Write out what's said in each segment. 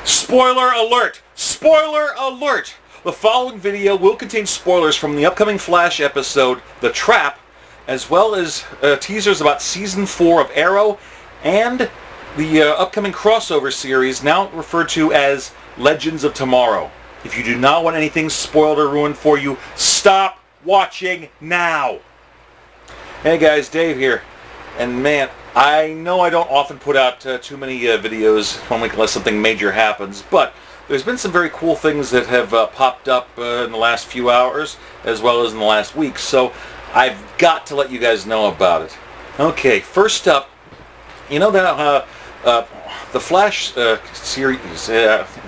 Spoiler alert! Spoiler alert! The following video will contain spoilers from the upcoming Flash episode, The Trap, as well as teasers about Season 4 of Arrow and the upcoming crossover series now referred to as Legends of Tomorrow. If you do not want anything spoiled or ruined for you, stop watching now! Hey guys, Dave here. And man, I know I don't often put out too many videos one week unless something major happens, but there's been some very cool things that have popped up in the last few hours as well as in the last week, so I've got to let you guys know about it. Okay, first up, you know that the Flash series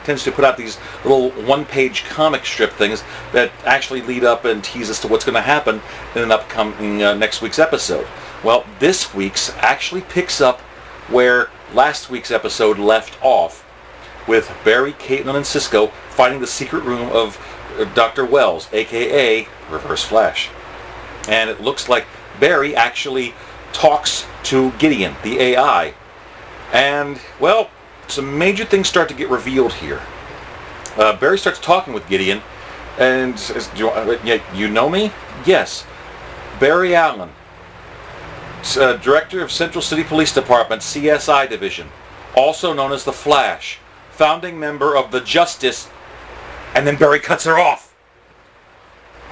tends to put out these little one-page comic strip things that actually lead up and tease us to what's going to happen in an upcoming next week's episode. Well, this week's actually picks up where last week's episode left off, with Barry, Caitlin, and Cisco finding the secret room of Dr. Wells, aka Reverse Flash. And it looks like Barry actually talks to Gideon, the AI. And, well, some major things start to get revealed here. Barry starts talking with Gideon, and says, you know me? Yes. Barry Allen, Director of Central City Police Department, CSI Division, also known as the Flash, founding member of the Justice, and then Barry cuts her off.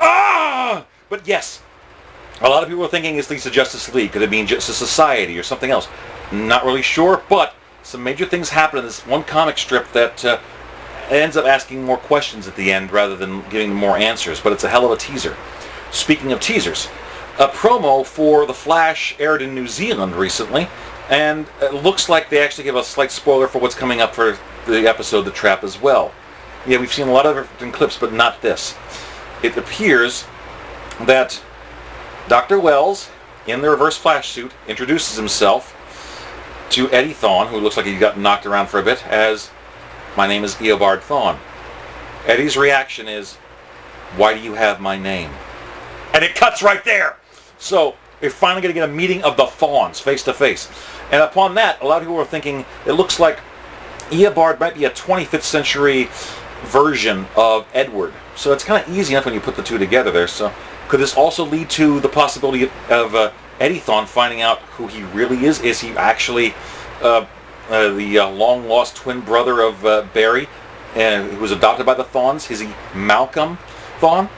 Ah! But yes, a lot of people are thinking it's the Justice League. Could it mean Justice Society or something else? Not really sure, but some major things happen in this one comic strip that ends up asking more questions at the end rather than giving more answers, but it's a hell of a teaser. Speaking of teasers, a promo for The Flash aired in New Zealand recently, and it looks like they actually give a slight spoiler for what's coming up for the episode The Trap as well. Yeah, we've seen a lot of different clips, but not this. It appears that Dr. Wells, in the Reverse Flash suit, introduces himself to Eddie Thawne, who looks like he got knocked around for a bit, as, "My name is Eobard Thawne." Eddie's reaction is, "Why do you have my name?" And it cuts right there! So, we're finally going to get a meeting of the Thawnes, face to face. And upon that, a lot of people are thinking, it looks like Eobard might be a 25th century version of Edward. So it's kind of easy enough when you put the two together there. So, could this also lead to the possibility of Eddie Thawne finding out who he really is? Is he actually the long-lost twin brother of Barry, who was adopted by the Thawnes? Is he Malcolm Thawne?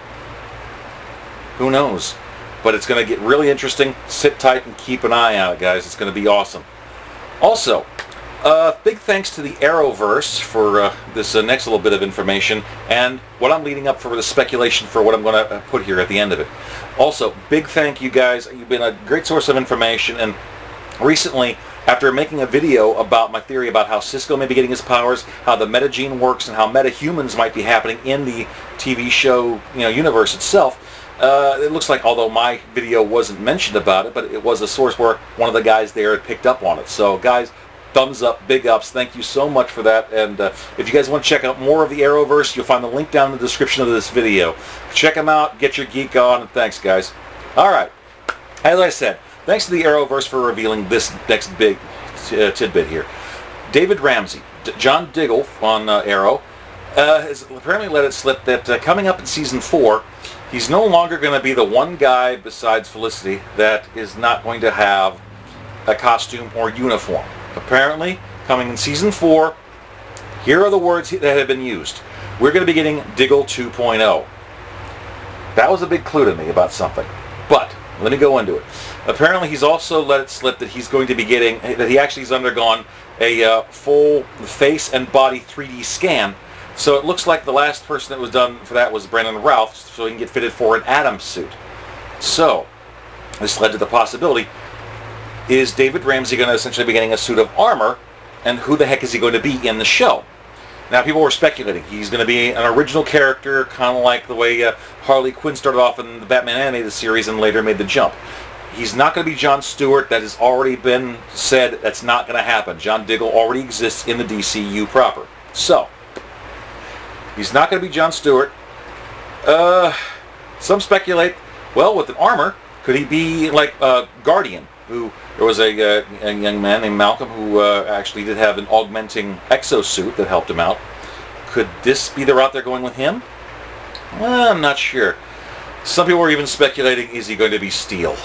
Who knows? But it's going to get really interesting. Sit tight and keep an eye out, guys. It's going to be awesome. Also, big thanks to the Arrowverse for this next little bit of information and what I'm leading up for the speculation for what I'm going to put here at the end of it. Also, big thank you guys. You've been a great source of information, and recently, after making a video about my theory about how Cisco may be getting his powers, how the metagene works, and how metahumans might be happening in the TV show universe itself, it looks like, although my video wasn't mentioned about it, but it was a source where one of the guys there had picked up on it. So guys, thumbs up, big ups, thank you so much for that. And if you guys want to check out more of the Arrowverse, you'll find the link down in the description of this video. Check them out, get your geek on, and thanks guys. Alright, as I said, thanks to the Arrowverse for revealing this next big tidbit here. David Ramsey, John Diggle on Arrow, has apparently let it slip that coming up in Season 4, he's no longer going to be the one guy besides Felicity that is not going to have a costume or uniform. Apparently, coming in Season 4, here are the words that have been used. We're going to be getting Diggle 2.0. That was a big clue to me about something. But, let me go into it. Apparently, he's also let it slip that he's going to be getting, that he actually has undergone a full face and body 3D scan. So it looks like the last person that was done for that was Brandon Routh, so he can get fitted for an Atom suit. So, this led to the possibility, is David Ramsey going to essentially be getting a suit of armor, and who the heck is he going to be in the show? Now, people were speculating he's going to be an original character, kind of like the way Harley Quinn started off in the Batman animated series and later made the jump. He's not going to be John Stewart. That has already been said. That's not going to happen. John Diggle already exists in the DCU proper. So, he's not going to be John Stewart. Some speculate, well, with an armor, could he be like Guardian? there was a young man named Malcolm who actually did have an augmenting exosuit that helped him out. Could this be the route they're going with him? Well, I'm not sure. Some people are even speculating, is he going to be Steel?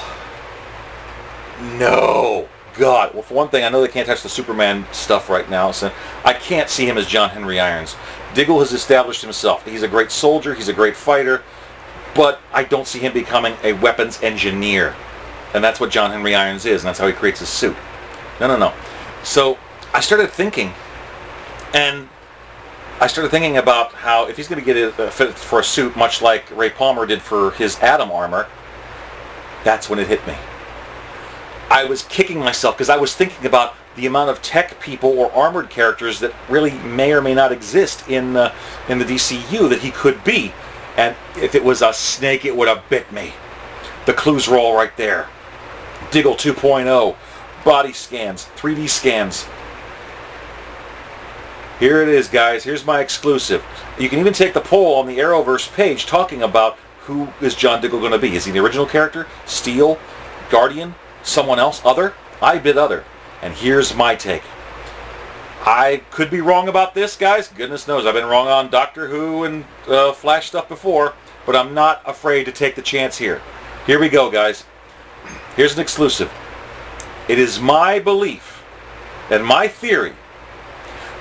No. God. Well, for one thing, I know they can't touch the Superman stuff right now, so I can't see him as John Henry Irons. Diggle has established himself. He's a great soldier. He's a great fighter. But I don't see him becoming a weapons engineer. And that's what John Henry Irons is, and that's how he creates his suit. No. So I started thinking, and I started thinking about how if he's going to get a fit for a suit, much like Ray Palmer did for his Atom armor, that's when it hit me. I was kicking myself because I was thinking about the amount of tech people or armored characters that really may or may not exist in the DCU that he could be. And if it was a snake, it would have bit me. The clues were all right there. Diggle 2.0, body scans, 3D scans. Here it is, guys. Here's my exclusive. You can even take the poll on the Arrowverse page talking about who is John Diggle going to be. Is he the original character? Steel? Guardian? Someone else? Other? I bid other. And here's my take. I could be wrong about this, guys. Goodness knows I've been wrong on Doctor Who and Flash stuff before, but I'm not afraid to take the chance here. Here we go, guys. Here's an exclusive. It is my belief and my theory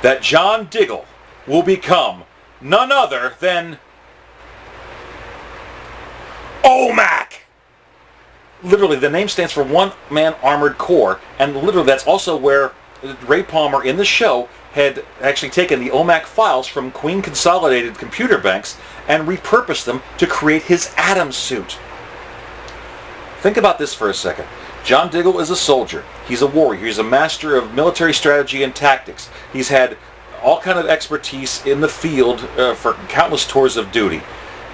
that John Diggle will become none other than OMAC. Literally, the name stands for One Man Armored Corps, and literally that's also where Ray Palmer in the show had actually taken the OMAC files from Queen Consolidated computer banks and repurposed them to create his Atom suit. Think about this for a second. John Diggle is a soldier. He's a warrior. He's a master of military strategy and tactics. He's had all kind of expertise in the field for countless tours of duty.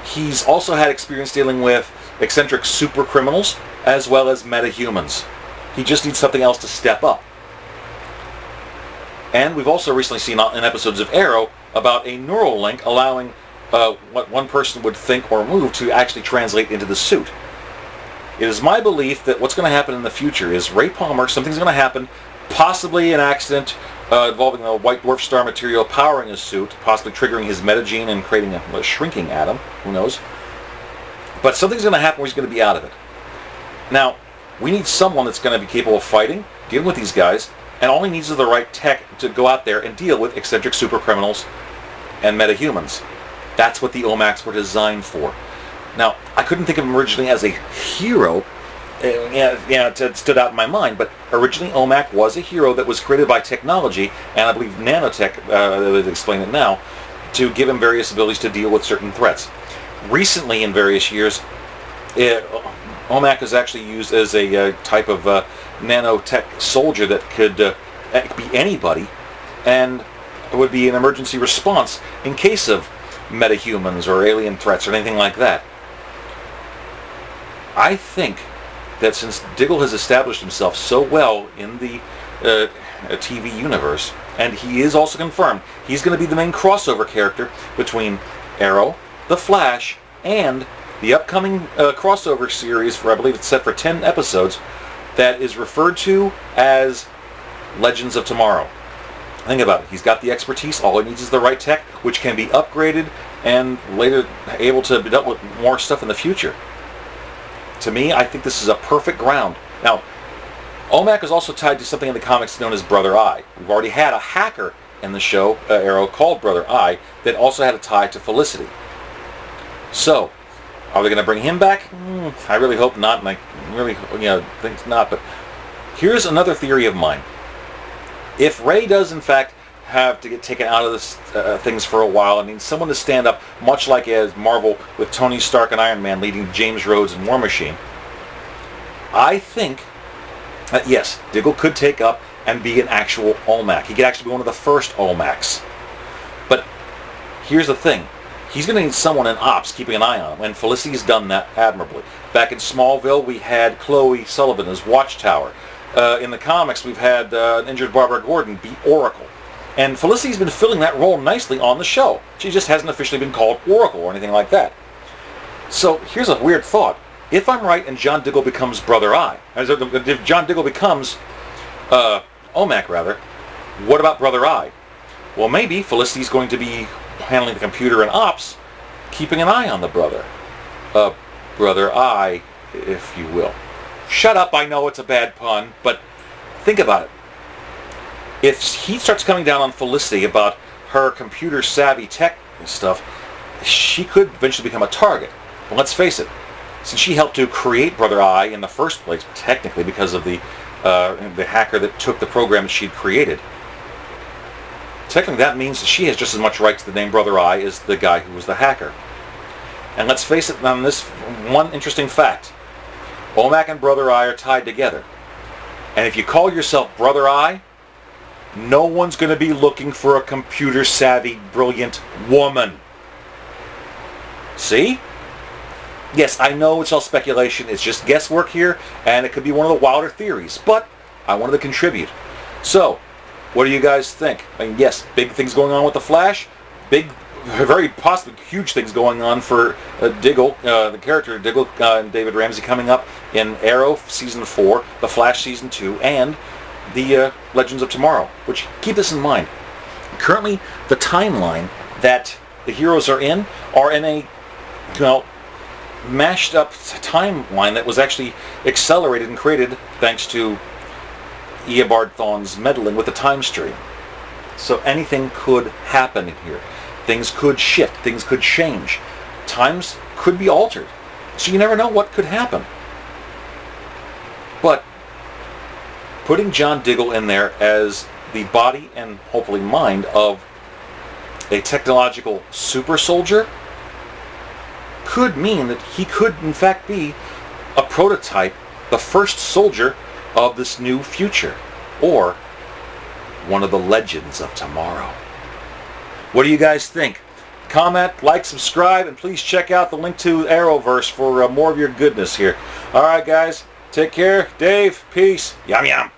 He's also had experience dealing with eccentric super criminals as well as metahumans. He just needs something else to step up. And we've also recently seen in episodes of Arrow about a neural link allowing what one person would think or move to actually translate into the suit. It is my belief that what's going to happen in the future is Ray Palmer, something's going to happen, possibly an accident involving a white dwarf star material powering his suit, possibly triggering his metagene and creating a shrinking atom, who knows. But something's going to happen where he's going to be out of it. Now, we need someone that's going to be capable of fighting, dealing with these guys, and all he needs is the right tech to go out there and deal with eccentric super criminals and metahumans. That's what the OMACs were designed for. Now, I couldn't think of him originally as a hero. It stood out in my mind, but originally OMAC was a hero that was created by technology, and I believe nanotech, they explain it now, to give him various abilities to deal with certain threats. Recently, in various years, OMAC is actually used as a type of nanotech soldier that could be anybody, and it would be an emergency response in case of metahumans or alien threats or anything like that. I think that since Diggle has established himself so well in the TV universe, and he is also confirmed, he's going to be the main crossover character between Arrow, The Flash, and the upcoming crossover series for, I believe it's set for 10 episodes, that is referred to as Legends of Tomorrow. Think about it. He's got the expertise. All he needs is the right tech, which can be upgraded and later able to be dealt with more stuff in the future. To me, I think this is a perfect ground. Now, OMAC is also tied to something in the comics known as Brother Eye. We've already had a hacker in the show, Arrow, called Brother Eye, that also had a tie to Felicity. So, are they going to bring him back? I really hope not, and I really think not. But here's another theory of mine. If Ray does, in fact, have to get taken out of this things for a while, I mean, someone to stand up, much like as Marvel with Tony Stark and Iron Man leading James Rhodes and War Machine, I think that, yes, Diggle could take up and be an actual OMAC. He could actually be one of the first OMACs. But here's the thing. He's going to need someone in ops keeping an eye on him, and Felicity's done that admirably. Back in Smallville, we had Chloe Sullivan as Watchtower. In the comics, we've had injured Barbara Gordon be Oracle. And Felicity's been filling that role nicely on the show. She just hasn't officially been called Oracle or anything like that. So here's a weird thought. if I'm right and John Diggle becomes Brother Eye, if John Diggle becomes OMAC rather, what about Brother Eye? Well, maybe Felicity's going to be handling the computer and ops, keeping an eye on the brother. Brother Eye, if you will. Shut up, I know it's a bad pun, but think about it. If he starts coming down on Felicity about her computer-savvy tech and stuff, she could eventually become a target. But let's face it, since she helped to create Brother Eye in the first place, technically because of the hacker that took the program that she'd created, technically that means that she has just as much right to the name Brother Eye as the guy who was the hacker. And let's face it, on this one interesting fact, OMAC and Brother Eye are tied together. And if you call yourself Brother Eye, no one's going to be looking for a computer-savvy, brilliant woman. See? Yes, I know it's all speculation. It's just guesswork here, and it could be one of the wilder theories. But I wanted to contribute. So, what do you guys think? I mean, yes, big things going on with the Flash. Big, very possibly huge things going on for Diggle, the character Diggle, and David Ramsey coming up in Arrow Season 4, The Flash Season 2, and the Legends of Tomorrow. Which, keep this in mind. Currently, the timeline that the heroes are in a, mashed up timeline that was actually accelerated and created thanks to Eobard Thawne's meddling with the time stream. So anything could happen here. Things could shift. Things could change. Times could be altered. So you never know what could happen. But putting John Diggle in there as the body and hopefully mind of a technological super soldier could mean that he could in fact be a prototype, the first soldier of this new future, or one of the Legends of Tomorrow. What do you guys think? Comment, like, subscribe, and please check out the link to Arrowverse for more of your goodness here. Alright guys, take care. Dave, peace. Yum yum.